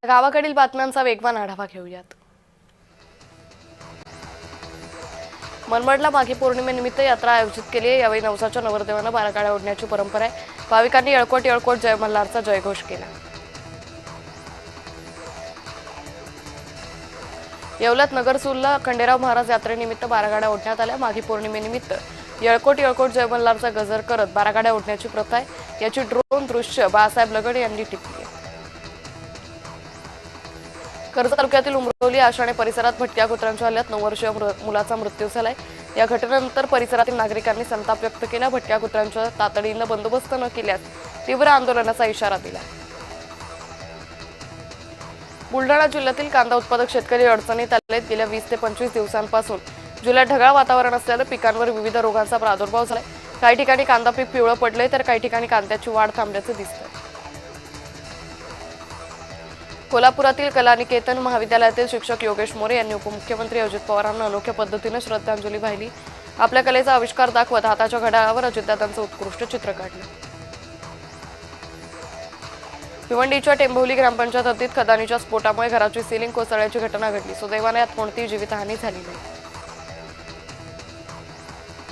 गावाकडील बातम्यांचा वेगवान आढावा घेऊयात। मनमाडला माघी पौर्णिमेनिमित्त यात्रा आयोजित केली आहे। यावेळी नवसाच्या नवरदेवांना बारागाड्या ओढण्याची परंपरा आहे। भाविकांनी येळकोट येळकोट जय मल्हारचा जयघोष केला। येवल्यात नगरसूलला खंडेराव महाराज यात्रेनिमित्त बारागाड्या ओढण्यात आल्या। माघी पौर्णिमेनिमित्त येळकोट येळकोट जय मल्हारचा गजर करत बारागाड्या ओढण्याची प्रथा आहे। याची ड्रोन दृश्य बाळासाहेब लगड यांनी टिपली। कर्जत तालुक्यातील उमरोली आषाणे परिसरात भटक्या कुत्र्यांच्या हल्ल्यात 9 वर्षीय मुलाचा मृत्यू झालाय। या घटनेनंतर परिसरातील नागरिकांनी संताप व्यक्त केला। भटक्या कुत्र्यांचा तातडीने बंदोबस्त न केल्यास तीव्र आंदोलनाचा इशारा दिला। बुलढाणा जिल्ह्यातील कांदा उत्पादक शेतकरी अडचणीत आलेत। गेल्या 20 ते 25 दिवसांपासून जिल्ह्यात ढगाळ वातावरण असल्याने पिकांवर विविध रोगांचा प्रादुर्भाव झालाय। काही ठिकाणी कांदा पीक पिवळं पडलंय तर काही ठिकाणी कांद्याची वाढ थांबल्याचं दिसतंय। कोल्हापुरातील कलानिकेतन महाविद्यालयातील शिक्षक योगेश मोरे यांनी उपमुख्यमंत्री अजित पवारांना अनोख्या पद्धतीने श्रद्धांजली वाहिली। आपल्या कलेचा आविष्कार दाखवत हाताच्या घड्याळावर अजितदादांचं उत्कृष्ट चित्र काढलं। भिवंडीच्या टेंभोली ग्रामपंचायत हद्दीत खदानीच्या स्फोटामुळे घराची सिलिंग कोसळल्याची घटना घडली। सुदैवाने यात कोणतीही जीवितहानी झाली नाही।